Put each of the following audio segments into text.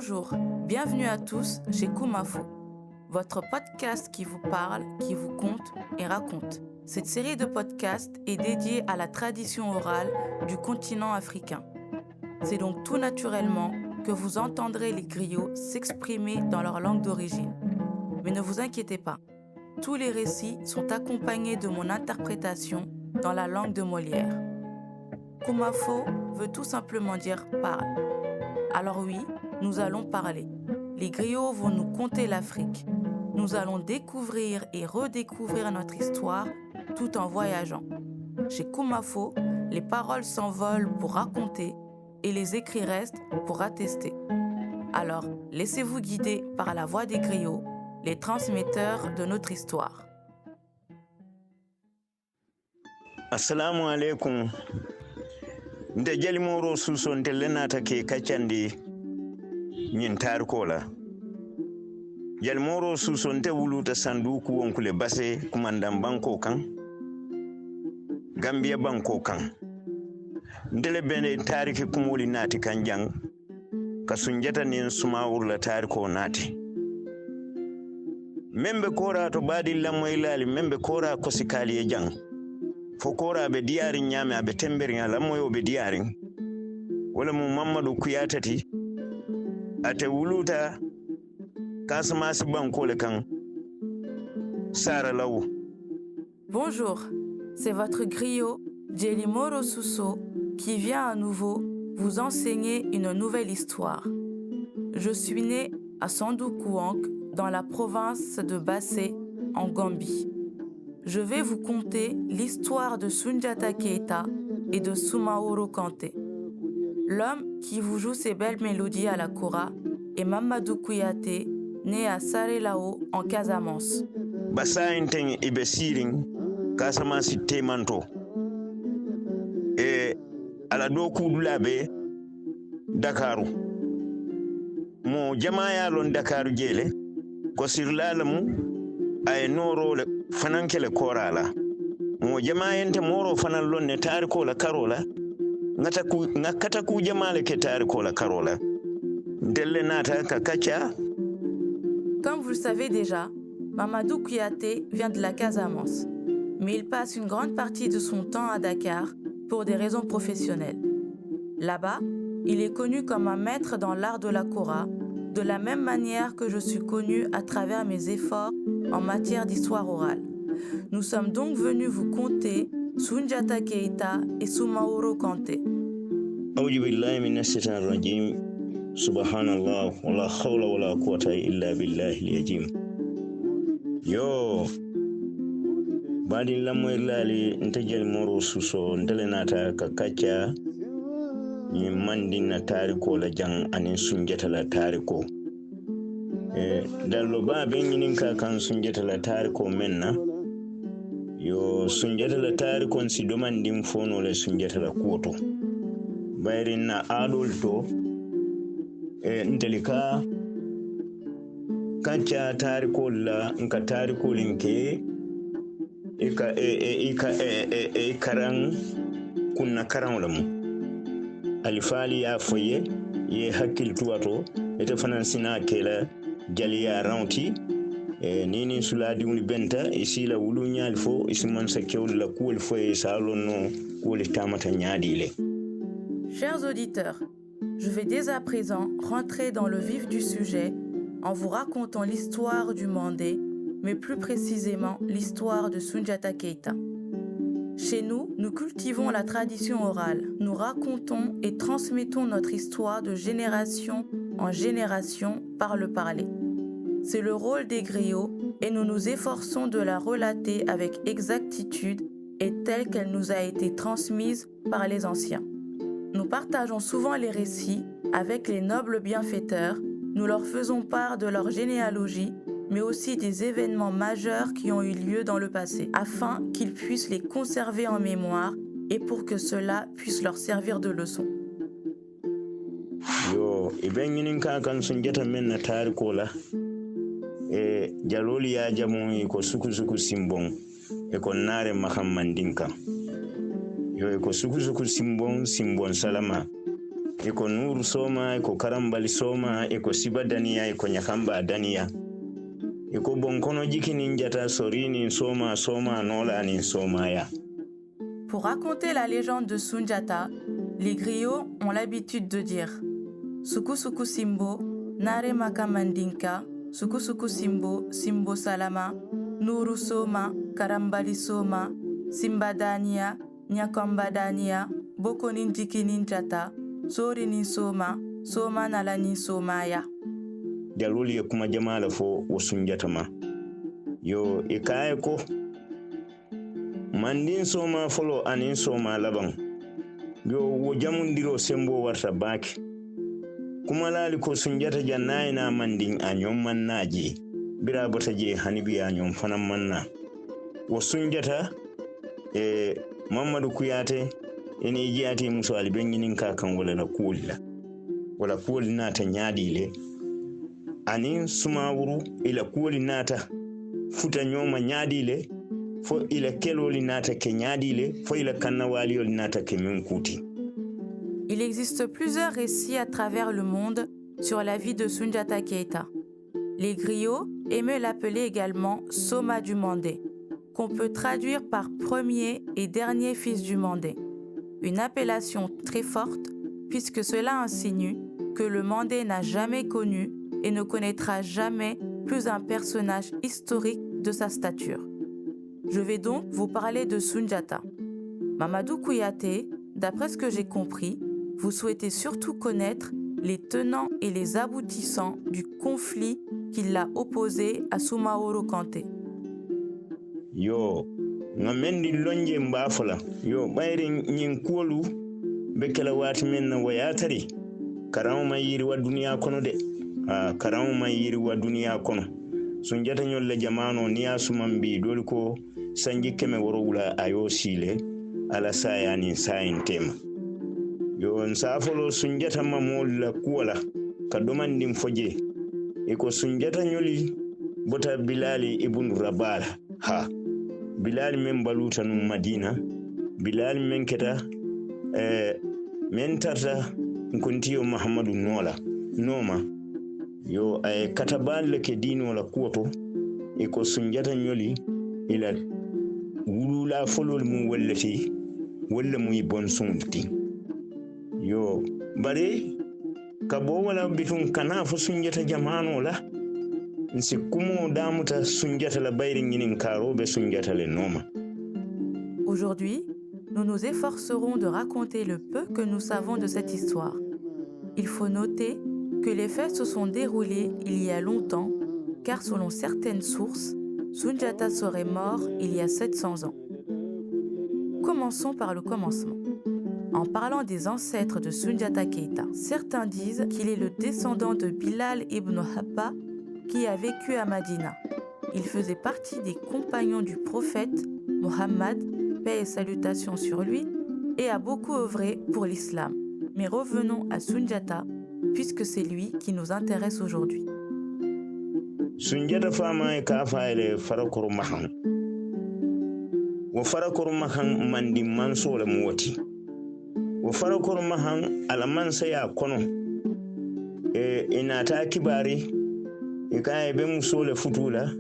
Bonjour, bienvenue à tous chez Kumafo, votre podcast qui vous parle, qui vous conte et raconte. Cette série de podcasts est dédiée à la tradition orale du continent africain. C'est donc tout naturellement que vous entendrez les griots s'exprimer dans leur langue d'origine. Mais ne vous inquiétez pas, tous les récits sont accompagnés de mon interprétation dans la langue de Molière. Kumafo veut tout simplement dire « parle ». Alors oui, nous allons parler. Les griots vont nous conter l'Afrique. Nous allons découvrir et redécouvrir notre histoire tout en voyageant. Chez Kumafo, les paroles s'envolent pour raconter et les écrits restent pour attester. Alors, laissez-vous guider par la voix des griots, les transmetteurs de notre histoire. Assalamu alaikum. Nde jalimoro suso nte lenata ke kacandi nyin tarkola. Jalimoro suso nte wuluta sanduku wonkule base kumandan banko kan. Gambia banko kan. Ndele bene tariki kumuli nati kanjang. Kasunjata nin sumawurla tariko nati. Membe kora to badi lamoylali membe kora kosikali e jang. Fokora be diari nyame abe temberi la moyo be diari wala mu Mamadou Kuyatati ate wuluta kasmasi banko le kan Sara Law. Bonjour, c'est votre griot Djelimoro Suso qui vient à nouveau vous enseigner une nouvelle histoire. Je suis né à Sandoukouank dans la province de Bassé en Gambie. Je vais vous conter l'histoire de Soundiata Keita et de Soumaoro Kanté. L'homme qui vous joue ses belles mélodies à la kora est Mamadou Kouyaté, né à Sarelao en Casamance. Bassa inteng ibe siring Casamance temanto. E ala do kudulabe Dakaru. Mo jamaaya lon Dakaru jele ko sirlalamu ay norole fanankele korala mo jamaayente moro fanan lonne tariko la karola ngakata ku jamaale ke tariko la karola delle nata ka kacha. Comme vous le savez déjà, Mamadou Kouyaté vient de la Casamance, mais il passe une grande partie de son temps à Dakar pour des raisons professionnelles. Là-bas, il est connu comme un maître dans l'art de la kora, de la même manière que je suis connu à travers mes efforts en matière d'histoire orale. Nous sommes donc venus vous conter Soundiata Keita et Soumaoro Kanté. A'udhu billahi minash shaitanir rajim. Subhanallah wala hawla wala quwwata illa billahi al-azim. Yo badi lamoy lali ntajel moro suso ndelenata ka kacha ni mandina tariko la jang anin Soundiata la tariko. Dallo ba ben nyinin ka kan Soundiata la tariko menna. Yo Soundiata la tariko si domandim fono le Soundiata la kuoto. Bayrin na adolto ntelika kacha tariko la nka tariko linke karan kunna karan lamu alifali ya foye ye hakil tuwato ete fanan sina kela jaliya raunti nini suladi uni benta isi la wulu nyal fo isi man sa kewul la kuul fo e salonno kuul tamata nyaadile. Chers auditeurs, je vais dès à présent rentrer dans le vif du sujet en vous racontant l'histoire du Mandé, mais plus précisément l'histoire de Soundiata Keita. Chez nous, nous cultivons la tradition orale. Nous racontons et transmettons notre histoire de génération en génération par le parler. C'est le rôle des griots et nous nous efforçons de la relater avec exactitude et telle qu'elle nous a été transmise par les anciens. Nous partageons souvent les récits avec les nobles bienfaiteurs. Nous leur faisons part de leur généalogie, mais aussi des événements majeurs qui ont eu lieu dans le passé, afin qu'ils puissent les conserver en mémoire et pour que cela puisse leur servir de leçon. Yo iben nyinin ka kan Soundiata menna tariko la jaloli ya jamu ko suku simbon e ko nare mahammandinka yo ko suku simbon salama iko nuru soma, iko karambali soma, iko siba daniya, iko nyakamba daniya. Iko bonkono jiki ninjata sorini soma nola ni soma ya. Pour raconter la légende de Sundiata, les griots ont l'habitude de dire Suku Suku Simbo, Nare Maka Mandinka, Suku Suku Simbo, Simbo Salama, Nuru Soma, Karambali Soma, Simba Dania, Nyakamba Dania, Bokonin Jiki Ninjata, Sori Nin Soma, Soma Nalani Somaya. Jaluli ya kuma jamala fo Sundiata ma. Yo ikaye ko mandin soma folo anin soma laban. Yo wo jamundiro sembo warta baki. Kuma lali ko Sundiata jannayi na mandin a ñom mannaji. Bira bota je hanibi a ñom fanan manna. Wo Sundiata Mamadou Kuyate ene jiyati muso ali benginin ka kan wala la kulla. Wala kulla nata nyaadile. Anin sumawuru ila kulla nata futa ñoma nyaadile. Fo ila keloli nata ke nyaadile, fo ila kannawali nata ke min kuti. Il existe plusieurs récits à travers le monde sur la vie de Sundiata Keita. Les griots aimaient l'appeler également Soma du Mandé, qu'on peut traduire par premier et dernier fils du Mandé. Une appellation très forte puisque cela insinue que le Mandé n'a jamais connu et ne connaîtra jamais plus un personnage historique de sa stature. Je vais donc vous parler de Sundiata. Mamadou Kouyaté, d'après ce que j'ai compris, vous souhaitez surtout connaître les tenants et les aboutissants du conflit qui l'a opposé à Soumaoro Kanté. Yo, ngamendi lonje mbafula. Yo, bayri nyinkolu bekela wati menna wayatari. Karamu mayiri wa dunia kono de. Karamu mayiri wa dunia kono. Sundiata nyolle jamano niya sumambi doli ko sanji keme worowula ayo sile ala sayani sayin tema. Yo nsafolo Sundiata mamol la kuwala ka domandin foje. Iko Sundiata nyoli bota Bilali ibn Rabala. Bilal men baluta num Madina, Bilal men keta men tarta nkuntiyo Muhammadu Noma. Yo ay katabal ke dino la kuoto iko Sundiata nyoli ila wulula folol mu wallati walla muy bon sunti. Yo bare kabo wala bitun kana fo Sundiata jamano la nsi kumo damuta Sundiata la bayri nginin karobe Sundiata le noma. Aujourd'hui, nous nous efforcerons de raconter le peu que nous savons de cette histoire. Il faut noter que les faits se sont déroulés il y a longtemps, car selon certaines sources, Sundiata serait mort il y a 700 ans. Commençons par le commencement. En parlant des ancêtres de Sundiata Keita, certains disent qu'il est le descendant de Bilal ibn Habba qui a vécu à Madina. Il faisait partie des compagnons du prophète Mohammed, paix et salutations sur lui, et a beaucoup œuvré pour l'islam. Mais revenons à Sundiata, puisque c'est lui qui nous intéresse aujourd'hui. Sundiata fama e ka faile farakuru mahan. Wo farakuru mahan mandi manso la muwati. Wo farakuru mahan ala mansa ya kono. Inata kibari ikaye be muso le futula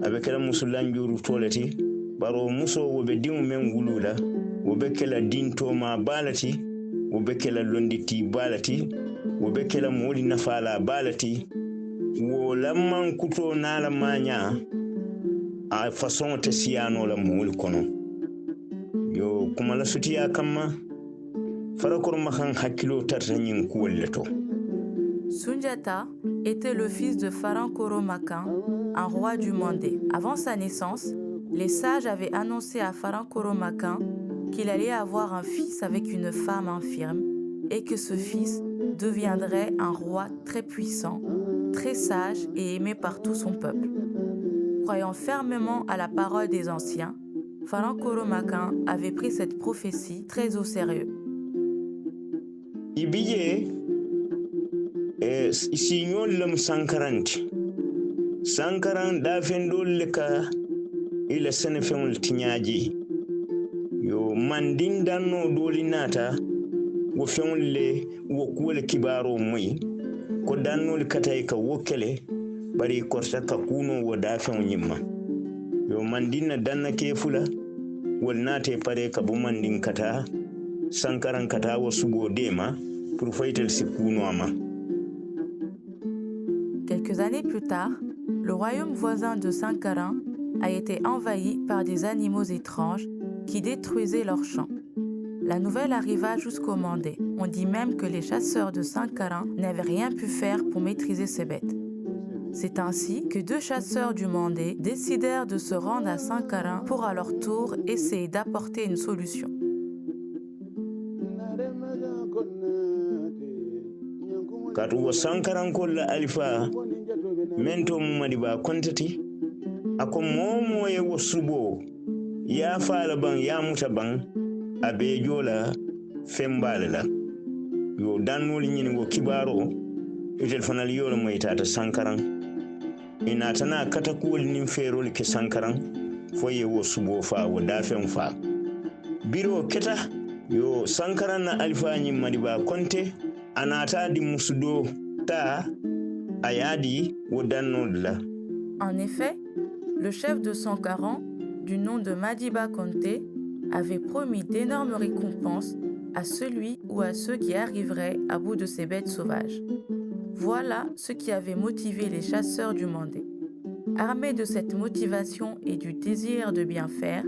abe kala musulan juru tolati baro muso wo be dimu men wulula wo be kala dinto ma balati wo be kala londiti balati wo be kala moli nafala balati wo lamman kuto nala manya a façon te siyano la moli kono yo kuma la sutiya kamma farakor makan hakilo tarta nyin kuwleto. Sundiata était le fils de Farankoro Makan, un roi du Mandé. Avant sa naissance, les sages avaient annoncé à Farankoro Makan qu'il allait avoir un fils avec une femme infirme et que ce fils deviendrait un roi très puissant, très sage et aimé par tout son peuple. Croyant fermement à la parole des anciens, Farankoro Makan avait pris cette prophétie très au sérieux. Signol lam sankaranti sankaran dafen dole ka ila senefemul tinyaji yo mandin danno doli nata wo feŋol le wo kuwo le kibaaroo moyi ko dannol katay ka wo kele bari korta ka kuno wo daafeŋo ñimma yo mandin na danna ke fula wol naate pare ka bo mandin kata sankaran kata wo subo dema pour faytel si kuno ama. Quelques années plus tard, le royaume voisin de Sankaran a été envahi par des animaux étranges qui détruisaient leurs champs. La nouvelle arriva jusqu'au Mandé. On dit même que les chasseurs de Sankaran n'avaient rien pu faire pour maîtriser ces bêtes. C'est ainsi que 2 chasseurs du Mandé décidèrent de se rendre à Sankaran pour à leur tour essayer d'apporter une solution. Katuwa Sankaran kolla alifa mento mumadi ba kontati ako momo ye wo subo ya fala ban ya muta ban abe jola fembale la yo dannol nyini go kibaro itel fanal yola moy tata Sankaran ina tana katakul nim ferol ke Sankaran fo ye wo subo fa wo dafen fa biro keta yo Sankaran na alifa nyi madi ba konte anata di musudo ta ayadi wo dannol la. En effet, le chef de Sankaran, du nom de Madiba Konté, avait promis d'énormes récompenses à celui ou à ceux qui arriveraient à bout de ces bêtes sauvages. Voilà ce qui avait motivé les chasseurs du Mandé. Armés de cette motivation et du désir de bien faire,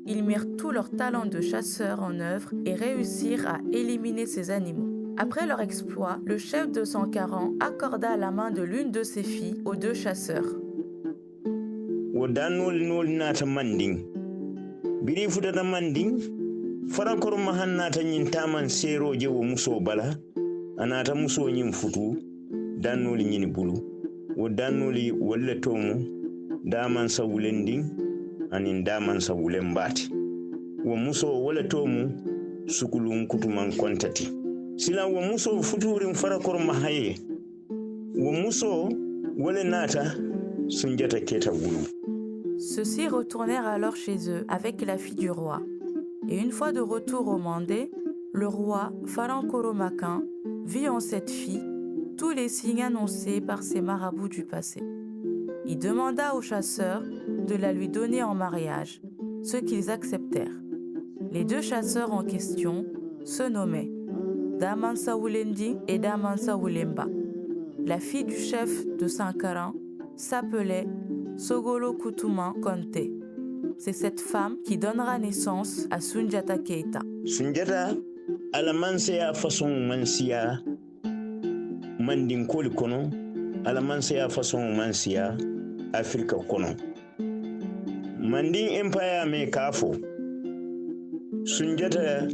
ils mirent tout leur talent de chasseurs en œuvre et réussirent à éliminer ces animaux. Après leur exploit, le chef de Sankaran accorda la main de l'une de ses filles aux 2 chasseurs. Biri futata manding farakor mahannata nyin taman sero je wo muso bala anata muso nyin futu dannoli nyin bulu wo dannoli walla tomu daman sawulending anin daman sawulen bati wo muso walla tomu sukulun kutuman kontati sila wo muso futurin farakor mahaye wo muso walla nata sunjata keta bulu. Ceux-ci retournèrent alors chez eux avec la fille du roi. Et une fois de retour au Mandé, le roi Farankoromakan vit en cette fille tous les signes annoncés par ses marabouts du passé. Il demanda aux chasseurs de la lui donner en mariage, ce qu'ils acceptèrent. Les 2 chasseurs en question se nommaient Damansa Wulendi et Damansa Wulemba. La fille du chef de Sankaran s'appelait Sogolo Kutuma Konté. C'est cette femme qui donnera naissance à Sunjata Keita. Sunjata ala manseya façon mansiya mandin koli kono ala manseya façon mansiya Afrika kono. Mandin empire me kafo Sunjata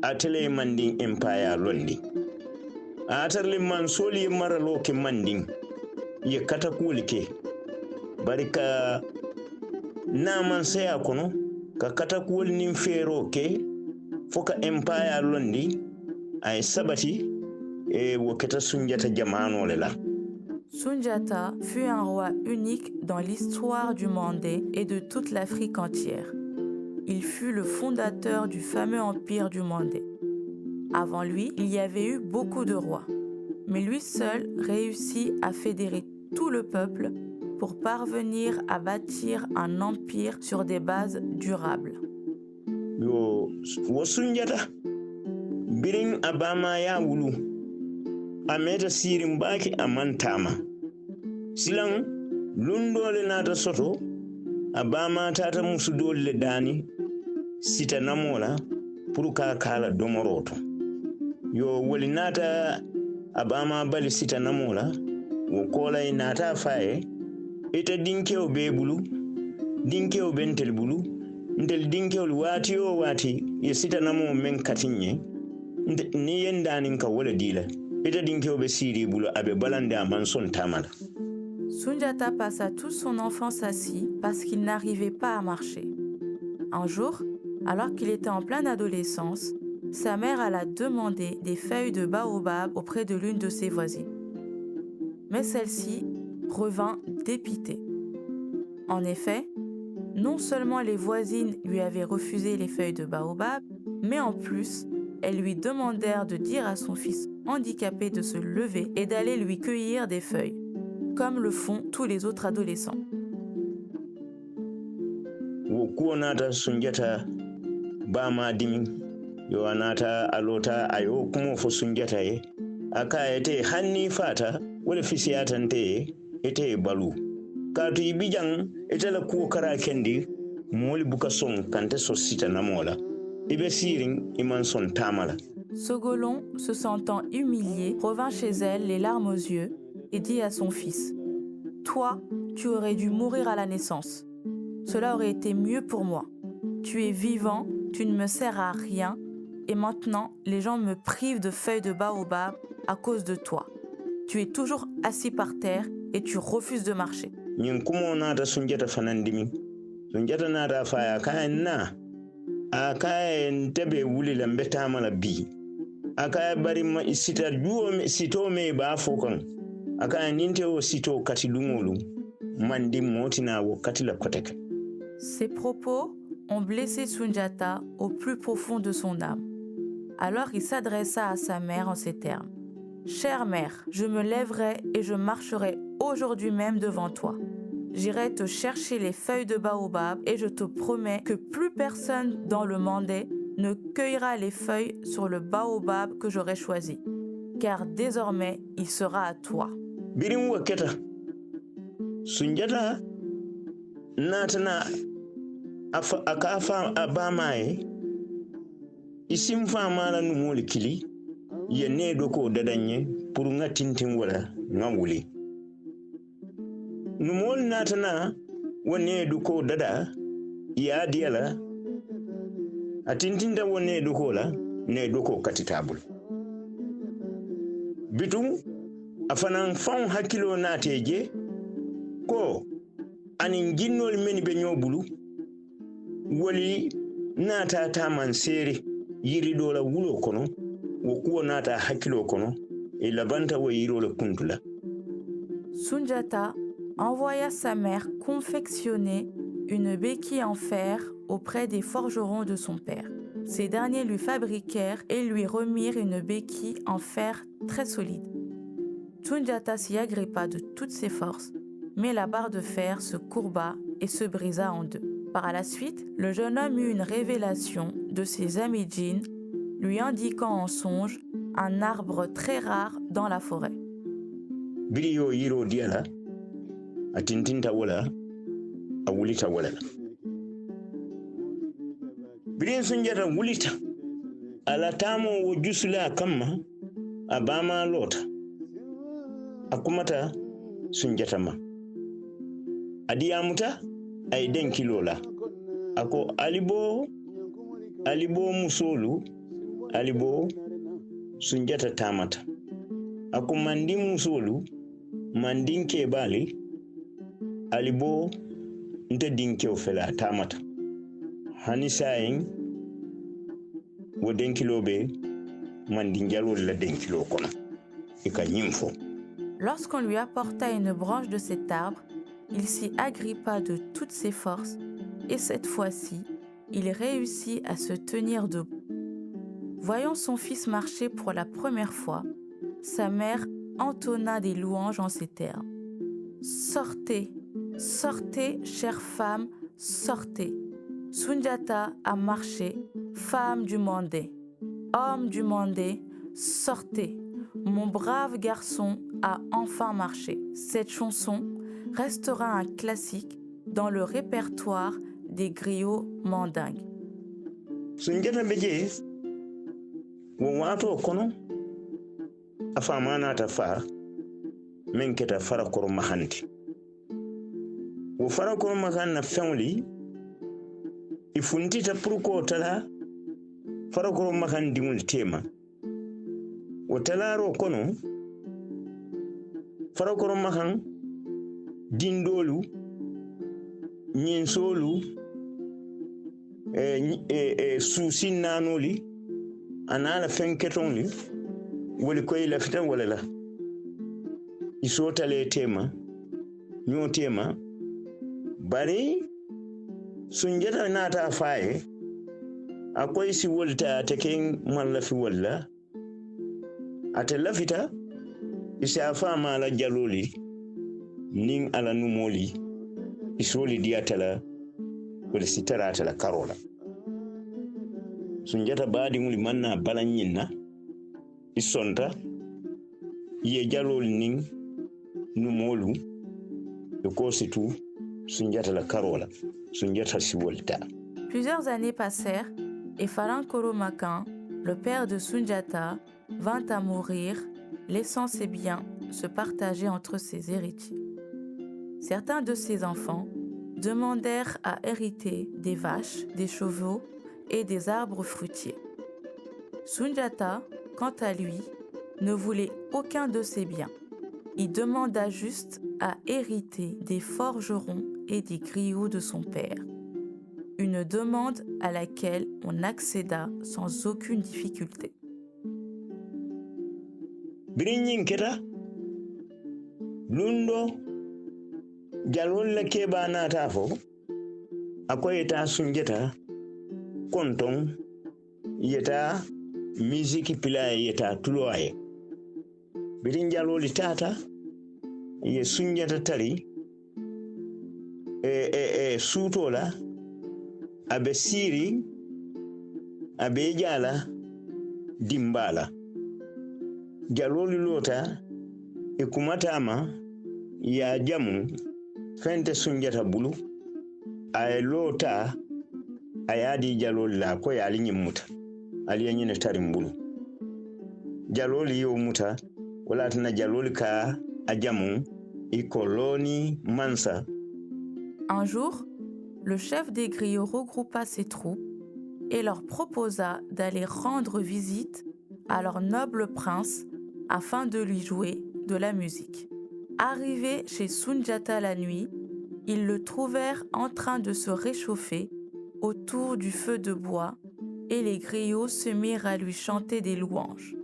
atele mandin empire londi atarli man soli mara loke mandin ye katakuli ke barika naman saya kono ka katakuwol nin fero ke foka empire londi ay sabati e woketa Sunjata jamano lela. Sunjata fut un roi unique dans l'histoire du Mandé et de toute l'Afrique entière. Il fut le fondateur du fameux empire du Mandé. Avant lui, il y avait eu beaucoup de rois, mais lui seul réussit à fédérer tout le peuple pour parvenir à bâtir un empire sur des bases durables. Yo Sunjata birin abama ya wulu ameta sirin baki amantama silan lundole nata soto abama tata musu dole dani sita namola pour ka kala domoroto yo woli nata abama bali sita namola wo kola nata faye ita dinkew be bulu dinkew bentel bulu ndel dinkew wati o wati ye sita namo men katinye ni yendanin ka wala dila ita dinkew be siri bulu abe balande amanson tamala. Sunjata passa toute son enfance assis parce qu'il n'arrivait pas à marcher. Un jour, alors qu'il était en pleine adolescence, sa mère alla demander des feuilles de baobab auprès de l'une de ses voisines. Mais celle-ci revint dépitée. En effet, non seulement les voisines lui avaient refusé les feuilles de baobab, mais en plus, elles lui demandèrent de dire à son fils handicapé de se lever et d'aller lui cueillir des feuilles, comme le font tous les autres adolescents. Wo kuwo nata Sunjata bama dimi yo anata alota ayo kumo fo Sunjata ye aka ete hanni fata wala fisiyatante ete balu katu ibijang ete la kuwo kara kendi moli buka son kante so sita namola ibe siring iman son tamala. Sogolon, se sentant humilié, revint chez elle, les larmes aux yeux, et dit à son fils « Toi, tu aurais dû mourir à la naissance. Cela aurait été mieux pour moi. Tu es vivant, tu ne me sers à rien, et maintenant, les gens me privent de feuilles de baobab à cause de toi. Tu es toujours assis par terre et tu refuses de marcher. » Nyinkumo nata Sunjata fanandimi. Sunjata nata faya kaen na. Aka ntebe wuli la mbetama la bi. Aka bari ma sita juo sito me ba fokan. Aka ninte o sito kati lungolu. Mandi motina wo kati la kotek. Ces propos ont blessé Sunjata au plus profond de son âme. Alors il s'adressa à sa mère en ces termes. « Chère mère, je me lèverai et je marcherai aujourd'hui même devant toi. J'irai te chercher les feuilles de baobab et je te promets que plus personne dans le Mandé ne cueillera les feuilles sur le baobab que j'aurai choisi, car désormais il sera à toi. » Birim waketa Sunjata natana akafa abamae isim famala numoli kili yene doko dadanye pour nga tintin wala nga wuli numol natana wone doko dada ya diala atintinda wone doko la ne doko katitabul bitum afanan fon hakilo nateje ko anin ginnol meni be nyobulu woli nata taman sere yiri dola wulo kono wo kuwo nata hakilo kono e labanta wo yiro le kuntula. Sunjata envoya sa mère confectionner une béquille en fer auprès des forgerons de son père. Ces derniers lui fabriquèrent et lui remirent une béquille en fer très solide. Sunjata s'y agrippa de toutes ses forces, mais la barre de fer se courba et se brisa en deux. Par la suite, le jeune homme eut une révélation de ses amis djinns, lui indiquant en songe un arbre très rare dans la forêt. Biriyo yiro diala atintinta wala awulita wala. Birin Sunjata wulita alatamo wo jusula kama abama lota akumata Sunjata ma adiyamuta ay den kilola ako alibo musolu alibo Sunjata tamata ako mandin musolu mandin kebali alibo nte dinke ofela tamata hani sayin wo den kilobe mandin jalo la den kilo kono ika nyimfo. Lorsqu'on lui apporta une branche de cet arbre, il s'y agrippa de toutes ses forces et cette fois-ci, il réussit à se tenir debout. Voyant son fils marcher pour la première fois, sa mère entonna des louanges en ces termes. « Sortez, sortez, chère femme, sortez. Sunjata a marché, femme du Mandé. Homme du Mandé, sortez. Mon brave garçon a enfin marché. » Cette chanson restera un classique dans le répertoire des griots mandingues. Sunjata beje wo wato kono afamana ta fa men keta fara kor mahanti wo fara kor mahan na family ifunti ta purko tala fara kor mahan dimul tema wo talaro kono fara kor mahan dindolu nyinsolu susi nanoli anala fenketonli wali koy la fitan wala la isotale tema nyo tema bari Sunjata nata faye akoy si wolta ate ken man la fi walla ate lafita isa fama la jaloli nin ala numoli isoli diatala wala sitara atala karola sunjata baadi nguli manna balanyinna isonta ye jaloli nin numolu e ko situ sunjata la karola sunjata si wolta. Plusieurs années passèrent et Faran Kolomakan, le père de Sunjata, vint à mourir, laissant ses biens se partager entre ses héritiers. Certains de ses enfants demandèrent à hériter des vaches, des chevaux et des arbres fruitiers. Sunjata, quant à lui, ne voulait aucun de ces biens. Il demanda juste à hériter des forgerons et des griots de son père. Une demande à laquelle on accéda sans aucune difficulté. Birinyin keta lundo jalol la keba na tafo akoy ta sunjata konton yeta musique pila yeta tuloye birin jaloli tata ye sunjata tari sutola abe siri abe jala dimbala jaloli lota e kumatama ya jamu fente sunjata bulu ay lota ayadi jaloli la ko yali nyimuta ali nyine tarim bulu jaloli yo muta wala tana jaloli ka ajamu e koloni mansa. Un jour, le chef des griots regroupa ses troupes et leur proposa d'aller rendre visite à leur noble prince afin de lui jouer de la musique. Arrivés chez Sunjata la nuit, ils le trouvèrent en train de se réchauffer autour du feu de bois et les griots se mirent à lui chanter des louanges.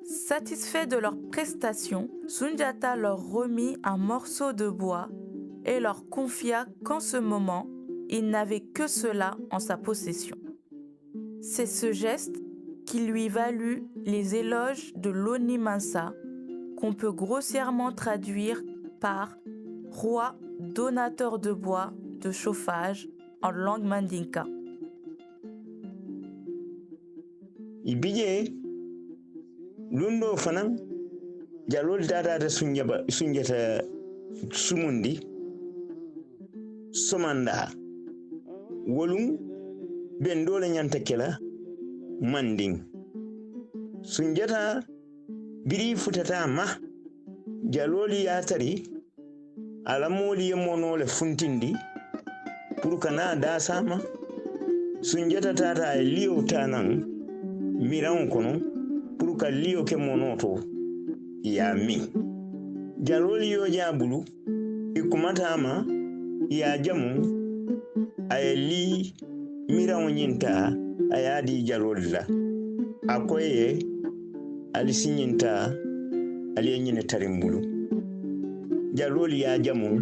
Satisfait de leur prestation, Sunjata leur remit un morceau de bois et leur confia qu'en ce moment, il n'avait que cela en sa possession. C'est ce geste qui lui valut les éloges de Loni Mansa, qu'on peut grossièrement traduire par « roi donateur de bois de chauffage » en langue mandinka. Ibiye lundo fanan jalol data sunjata sumundi somanda wolum ben dole nyanta kela manding sunjata biri futata ma jaloli yatari alamoli yemonole funtindi pour kana da sama sunjata tata liyo tanan miran kono pour ka liyo ke monoto ya mi jaloli yo jabulu ikumatama ya jamu ayeli miran nyinta ayadi jaloli la akoye alisinyinta aliyenyine tarimbulu jaloli ya jamu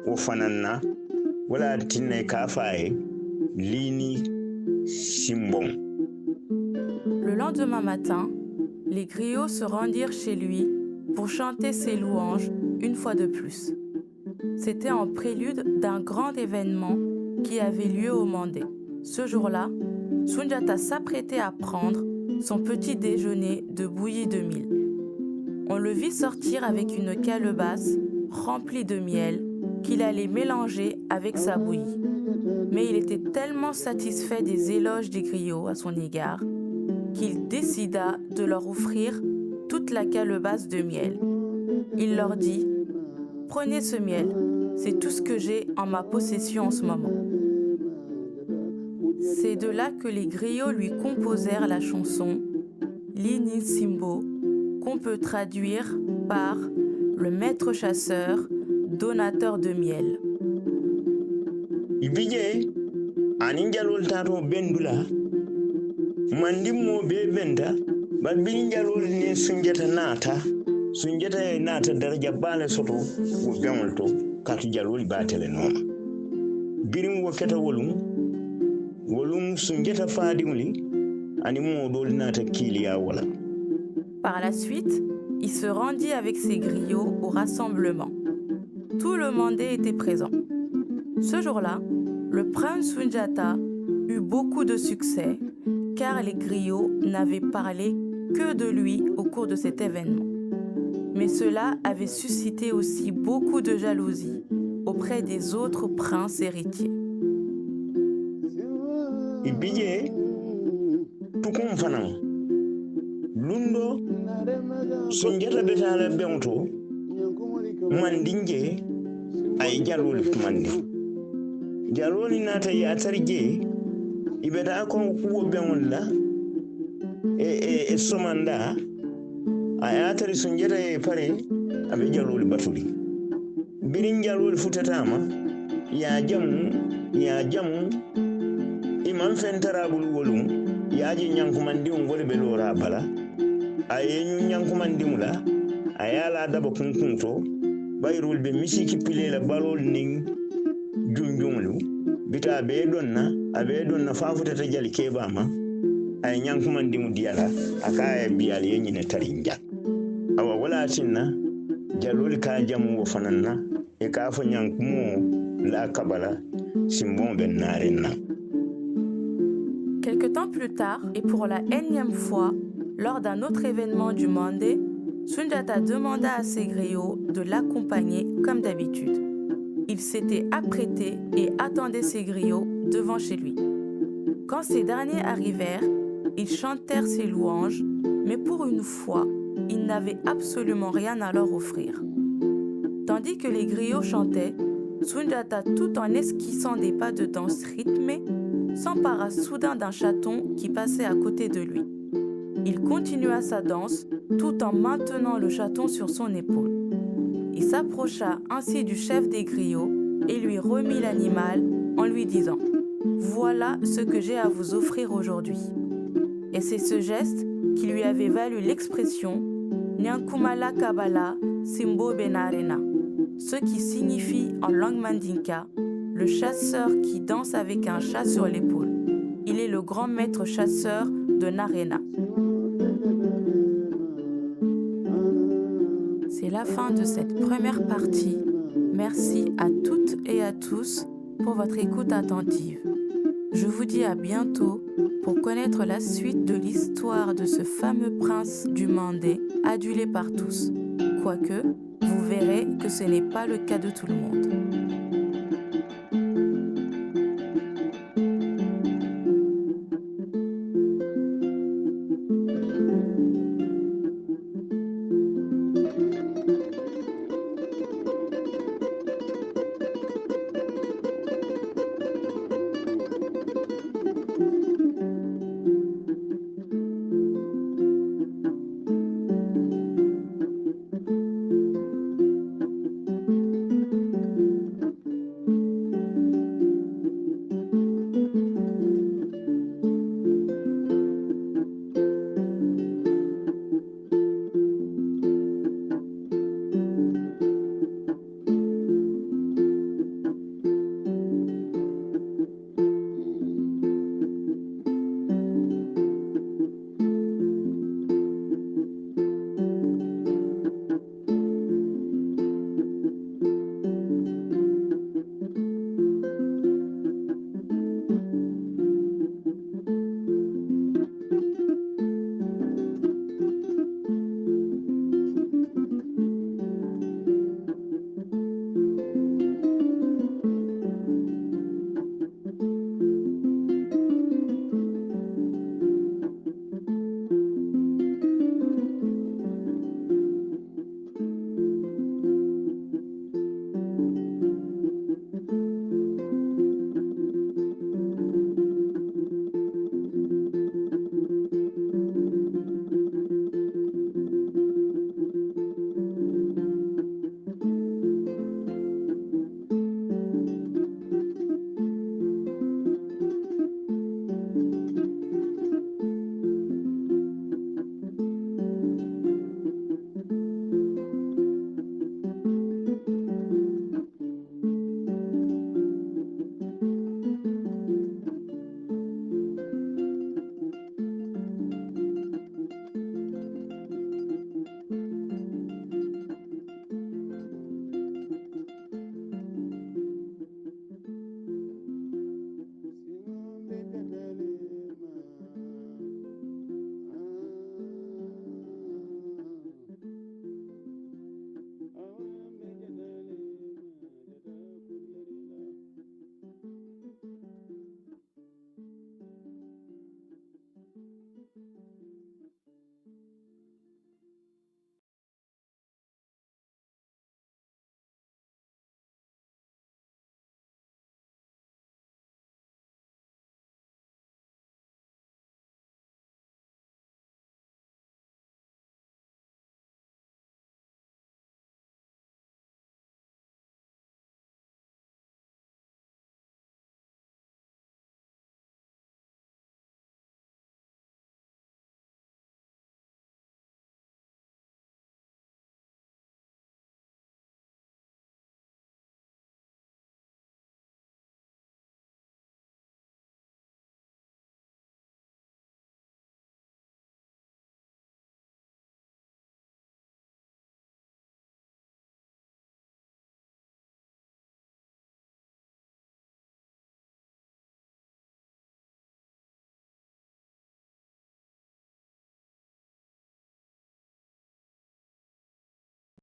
ofananna wala tinne kafaye lini simbon. Le lendemain matin, les griots se rendirent chez lui pour chanter ses louanges une fois de plus. C'était en prélude d'un grand événement qui avait lieu au Mandé. Ce jour-là, Sunjata s'apprêtait à prendre son petit déjeuner de bouillie de mil. On le vit sortir avec une calebasse remplie de miel qu'il allait mélanger avec sa bouillie. Mais il était tellement satisfait des éloges des griots à son égard qu'il décida de leur offrir toute la calebasse de miel. Il leur dit « Prenez ce miel, c'est tout ce que j'ai en ma possession en ce moment. » C'est de là que les griots lui composèrent la chanson « Lini Simbo » qu'on peut traduire par « le maître chasseur, donateur de miel ». Ibije aninjalol tato bendula mandimmo be benda ba binjalol ne sunjata nata daraja bale soto wo bemol to katu jalol batele non birim wo keta wolum wolum sunjata fadimuli ani modol nata kiliya wala. Par la suite, il se rendit avec ses griots au rassemblement. Tout le Mandé était présent. Ce jour-là, le prince Sunjata eut beaucoup de succès car les griots n'avaient parlé que de lui au cours de cet événement. Mais cela avait suscité aussi beaucoup de jalousie auprès des autres princes héritiers. Ibije tukum fanan lundo Sunjata betala bento mandinje ay jaloli mandi jaloli nata ya tarje ibeta ko kuwo benwala e somanda ayatari Sunjata e pare abe jaloli batuli birin jaloli futatama ya jamu imam fentarabul wolum yaji nyankumandi ngol be lora bala ayenyu nyankumandi mula ayala daba kunkunto bayrul be misiki pilela balol ning junjunglu bita be donna fafutata jali kebama ay nyankumandi mu diala akaya biyal yenyine tarinja awa wala tinna jalol ka jamu wo fananna e ka fo nyankumo la kabala simbon ben narenna. Quelque temps plus tard, et pour la énième fois, lors d'un autre événement du Mandé, Sunjata demanda à ses griots de l'accompagner comme d'habitude. Il s'était apprêté et attendait ses griots devant chez lui. Quand ces derniers arrivèrent, ils chantèrent ses louanges, mais pour une fois, ils n'avaient absolument rien à leur offrir. Tandis que les griots chantaient, Sunjata, tout en esquissant des pas de danse rythmés, s'empara soudain d'un chaton qui passait à côté de lui. Il continua sa danse tout en maintenant le chaton sur son épaule. Il s'approcha ainsi du chef des griots et lui remit l'animal en lui disant « Voilà ce que j'ai à vous offrir aujourd'hui ». Et c'est ce geste qui lui avait valu l'expression « Nyankumala Kabala Simbo Benarena », ce qui signifie en langue mandinka le chasseur qui danse avec un chat sur l'épaule. Il est le grand maître chasseur de Narena. C'est la fin de cette première partie. Merci à toutes et à tous pour votre écoute attentive. Je vous dis à bientôt pour connaître la suite de l'histoire de ce fameux prince du Mandé, adulé par tous. Quoique, vous verrez que ce n'est pas le cas de tout le monde.